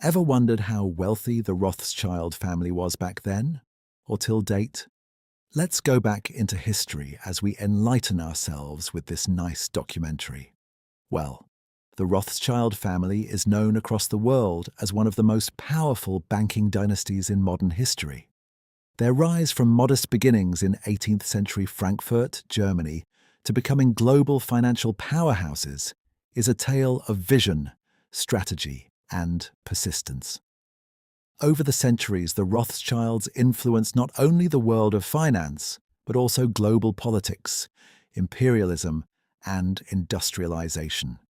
Ever wondered how wealthy the Rothschild family was back then, or till date? Let's go back into history as we enlighten ourselves with this nice documentary. Well, the Rothschild family is known across the world as one of the most powerful banking dynasties in modern history. Their rise from modest beginnings in 18th century Frankfurt, Germany, to becoming global financial powerhouses is a tale of vision, strategy, and persistence. Over the centuries, the Rothschilds influenced not only the world of finance, but also global politics, imperialism, and industrialization.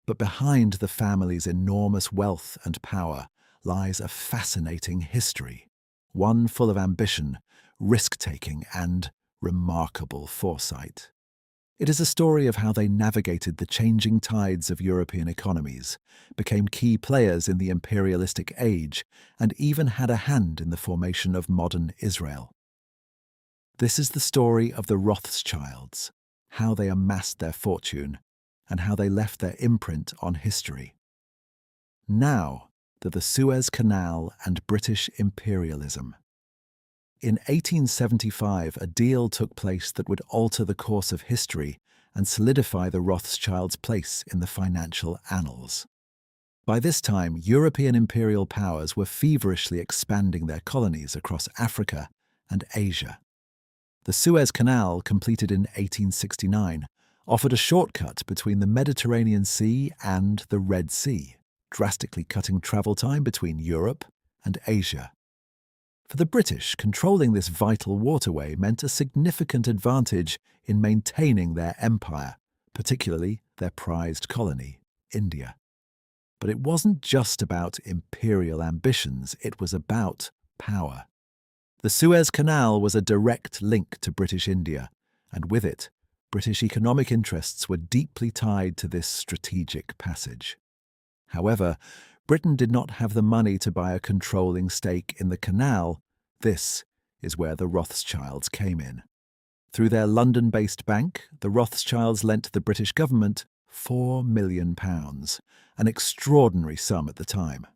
But behind the family's enormous wealth and power lies a fascinating history, one full of ambition, risk-taking, and remarkable foresight. It is a story of how they navigated the changing tides of European economies, became key players in the imperialistic age, and even had a hand in the formation of modern Israel. This is the story of the Rothschilds, how they amassed their fortune, and how they left their imprint on history. Now to the Suez Canal and British imperialism. In 1875, a deal took place that would alter the course of history and solidify the Rothschilds' place in the financial annals. By this time, European imperial powers were feverishly expanding their colonies across Africa and Asia. The Suez Canal, completed in 1869, offered a shortcut between the Mediterranean Sea and the Red Sea, drastically cutting travel time between Europe and Asia. For the British, controlling this vital waterway meant a significant advantage in maintaining their empire, particularly their prized colony, India. But it wasn't just about imperial ambitions, it was about power. The Suez Canal was a direct link to British India, and with it, British economic interests were deeply tied to this strategic passage. However, Britain did not have the money to buy a controlling stake in the canal. This is where the Rothschilds came in. Through their London-based bank, the Rothschilds lent the British government £4 million, an extraordinary sum at the time.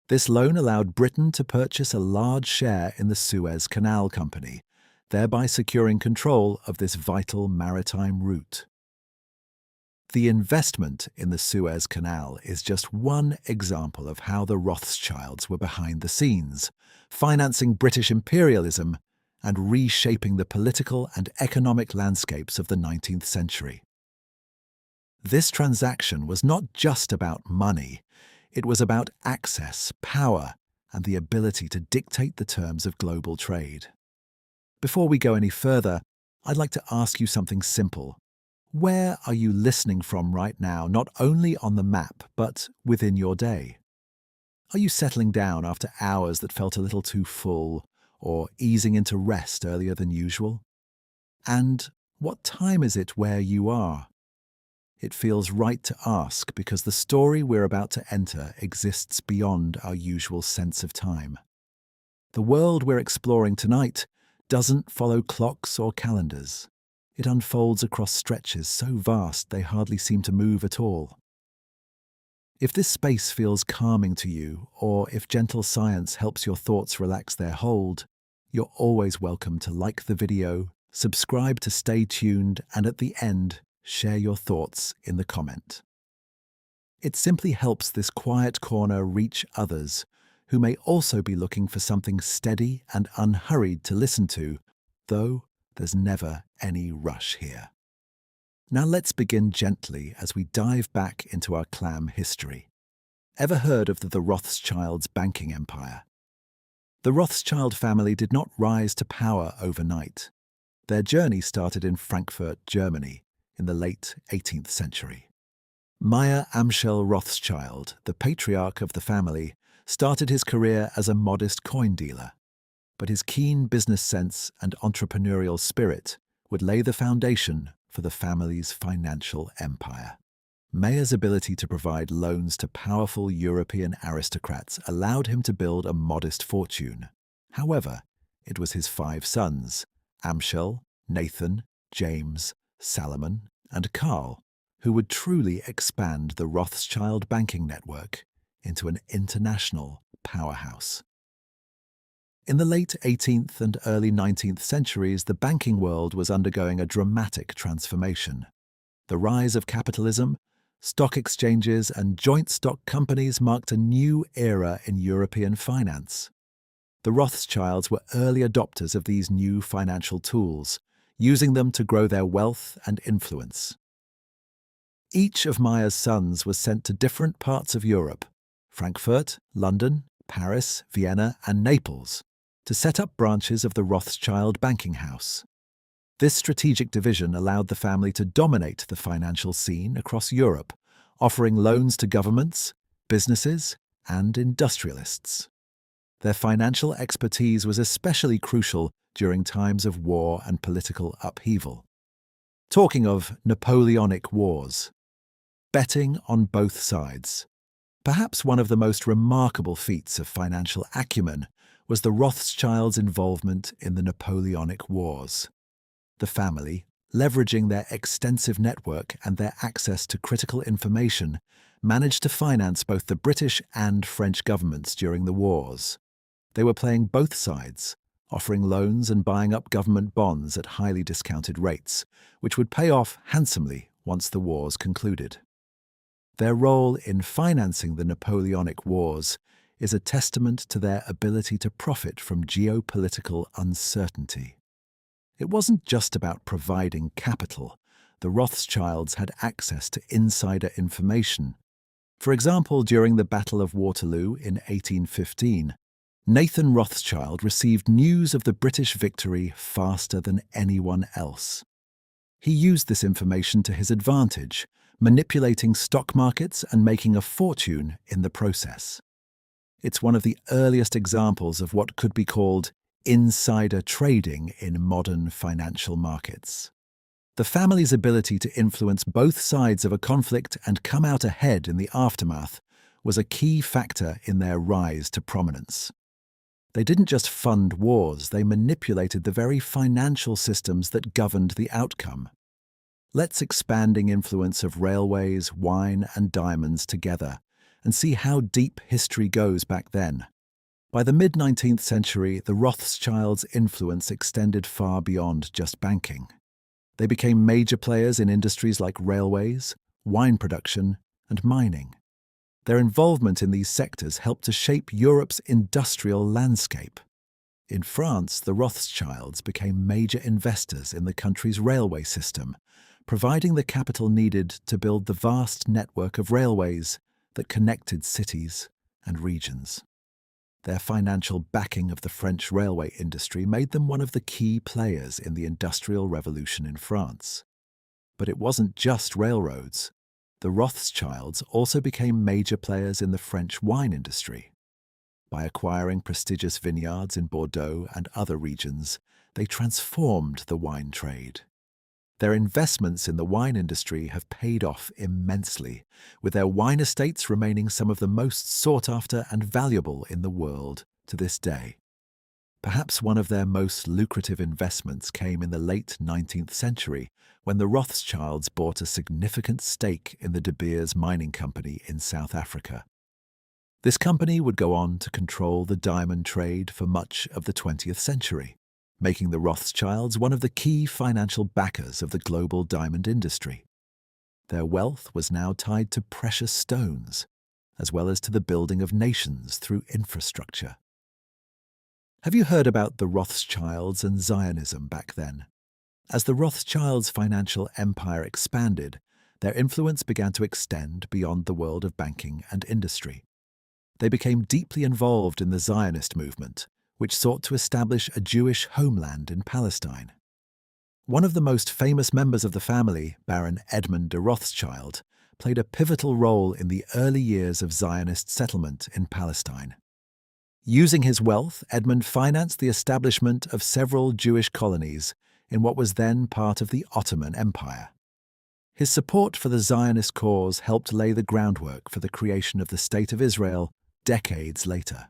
This loan allowed Britain to purchase a large share in the Suez Canal Company, thereby securing control of this vital maritime route. The investment in the Suez Canal is just one example of how the Rothschilds were behind the scenes, financing British imperialism and reshaping the political and economic landscapes of the 19th century. This transaction was not just about money, it was about access, power, and the ability to dictate the terms of global trade. Before we go any further, I'd like to ask you something simple. Where are you listening from right now, not only on the map, but within your day? Are you settling down after hours that felt a little too full, or easing into rest earlier than usual? And what time is it where you are? It feels right to ask because the story we're about to enter exists beyond our usual sense of time. The world we're exploring tonight doesn't follow clocks or calendars. It unfolds across stretches so vast they hardly seem to move at all. If this space feels calming to you, or if gentle science helps your thoughts relax their hold, you're always welcome to like the video, subscribe to stay tuned, and at the end, share your thoughts in the comment. It simply helps this quiet corner reach others who may also be looking for something steady and unhurried to listen to, though there's never any rush here. Now let's begin gently as we dive back into our clam history. Ever heard of the Rothschilds' banking empire? The Rothschild family did not rise to power overnight. Their journey started in Frankfurt, Germany, in the late 18th century. Mayer Amschel Rothschild, the patriarch of the family, started his career as a modest coin dealer. But his keen business sense and entrepreneurial spirit would lay the foundation for the family's financial empire. Mayer's ability to provide loans to powerful European aristocrats allowed him to build a modest fortune. However, it was his 5 sons, Amschel, Nathan, James, Salomon, and Karl, who would truly expand the Rothschild banking network into an international powerhouse. In the late 18th and early 19th centuries, the banking world was undergoing a dramatic transformation. The rise of capitalism, stock exchanges, and joint stock companies marked a new era in European finance. The Rothschilds were early adopters of these new financial tools, using them to grow their wealth and influence. Each of Mayer's sons was sent to different parts of Europe, Frankfurt, London, Paris, Vienna, and Naples, to set up branches of the Rothschild banking house. This strategic division allowed the family to dominate the financial scene across Europe, offering loans to governments, businesses, and industrialists. Their financial expertise was especially crucial during times of war and political upheaval. Talking of Napoleonic Wars, betting on both sides. Perhaps one of the most remarkable feats of financial acumen was the Rothschilds' involvement in the Napoleonic Wars. The family, leveraging their extensive network and their access to critical information, managed to finance both the British and French governments during the wars. They were playing both sides, offering loans and buying up government bonds at highly discounted rates, which would pay off handsomely once the wars concluded. Their role in financing the Napoleonic Wars is a testament to their ability to profit from geopolitical uncertainty. It wasn't just about providing capital. The Rothschilds had access to insider information. For example, during the Battle of Waterloo in 1815, Nathan Rothschild received news of the British victory faster than anyone else. He used this information to his advantage, manipulating stock markets and making a fortune in the process. It's one of the earliest examples of what could be called insider trading in modern financial markets. The family's ability to influence both sides of a conflict and come out ahead in the aftermath was a key factor in their rise to prominence. They didn't just fund wars, they manipulated the very financial systems that governed the outcome. Let's expanding influence of railways, wine, and diamonds together and see how deep history goes back then. By the mid-19th century, the Rothschilds' influence extended far beyond just banking. They became major players in industries like railways, wine production, and mining. Their involvement in these sectors helped to shape Europe's industrial landscape. In France, the Rothschilds became major investors in the country's railway system, providing the capital needed to build the vast network of railways that connected cities and regions. Their financial backing of the French railway industry made them one of the key players in the Industrial Revolution in France. But it wasn't just railroads. The Rothschilds also became major players in the French wine industry. By acquiring prestigious vineyards in Bordeaux and other regions, they transformed the wine trade. Their investments in the wine industry have paid off immensely, with their wine estates remaining some of the most sought after and valuable in the world to this day. Perhaps one of their most lucrative investments came in the late 19th century, when the Rothschilds bought a significant stake in the De Beers mining company in South Africa. This company would go on to control the diamond trade for much of the 20th century, making the Rothschilds one of the key financial backers of the global diamond industry. Their wealth was now tied to precious stones, as well as to the building of nations through infrastructure. Have you heard about the Rothschilds and Zionism back then? As the Rothschilds' financial empire expanded, their influence began to extend beyond the world of banking and industry. They became deeply involved in the Zionist movement, which sought to establish a Jewish homeland in Palestine. One of the most famous members of the family, Baron Edmund de Rothschild, played a pivotal role in the early years of Zionist settlement in Palestine. Using his wealth, Edmund financed the establishment of several Jewish colonies in what was then part of the Ottoman Empire. His support for the Zionist cause helped lay the groundwork for the creation of the State of Israel decades later.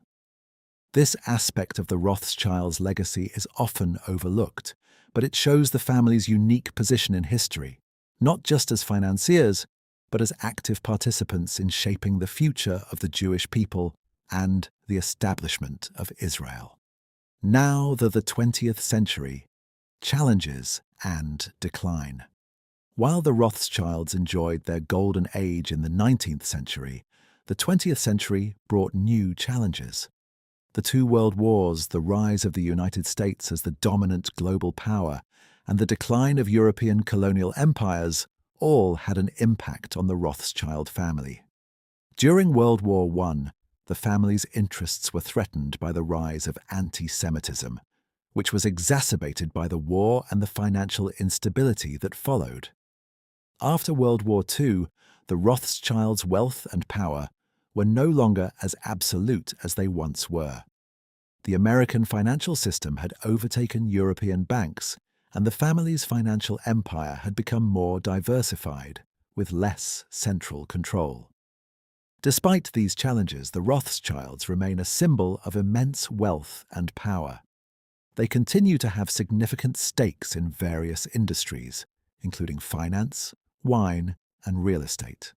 This aspect of the Rothschilds' legacy is often overlooked, but it shows the family's unique position in history, not just as financiers, but as active participants in shaping the future of the Jewish people and the establishment of Israel. Now the 20th century, challenges and decline. While the Rothschilds enjoyed their golden age in the 19th century, the 20th century brought new challenges. The two world wars, the rise of the United States as the dominant global power, and the decline of European colonial empires all had an impact on the Rothschild family. During World War I, the family's interests were threatened by the rise of anti-Semitism, which was exacerbated by the war and the financial instability that followed. After World War II, the Rothschilds' wealth and power were no longer as absolute as they once were. The American financial system had overtaken European banks, and the family's financial empire had become more diversified, with less central control. Despite these challenges, the Rothschilds remain a symbol of immense wealth and power. They continue to have significant stakes in various industries, including finance, wine, and real estate.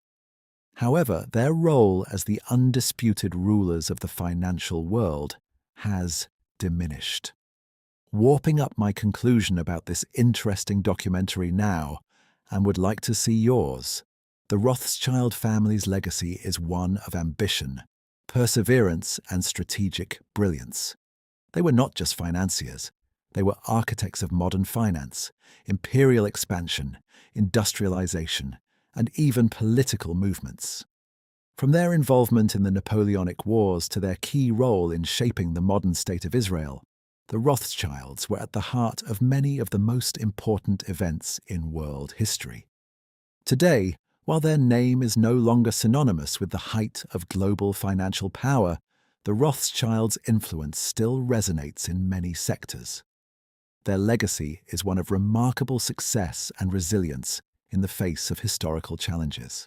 However, their role as the undisputed rulers of the financial world has diminished. Warping up my conclusion about this interesting documentary now, and would like to see yours. The Rothschild family's legacy is one of ambition, perseverance, and strategic brilliance. They were not just financiers. They were architects of modern finance, imperial expansion, industrialization, and even political movements. From their involvement in the Napoleonic Wars to their key role in shaping the modern state of Israel, the Rothschilds were at the heart of many of the most important events in world history. Today, while their name is no longer synonymous with the height of global financial power, the Rothschilds' influence still resonates in many sectors. Their legacy is one of remarkable success and resilience in the face of historical challenges.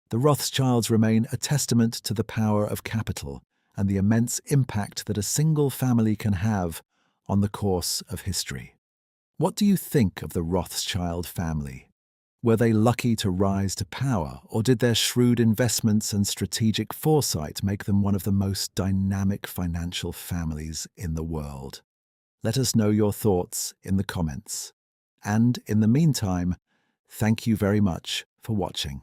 The Rothschilds remain a testament to the power of capital and the immense impact that a single family can have on the course of history. What do you think of the Rothschild family? Were they lucky to rise to power, or did their shrewd investments and strategic foresight make them one of the most dynamic financial families in the world? Let us know your thoughts in the comments. And in the meantime, thank you very much for watching.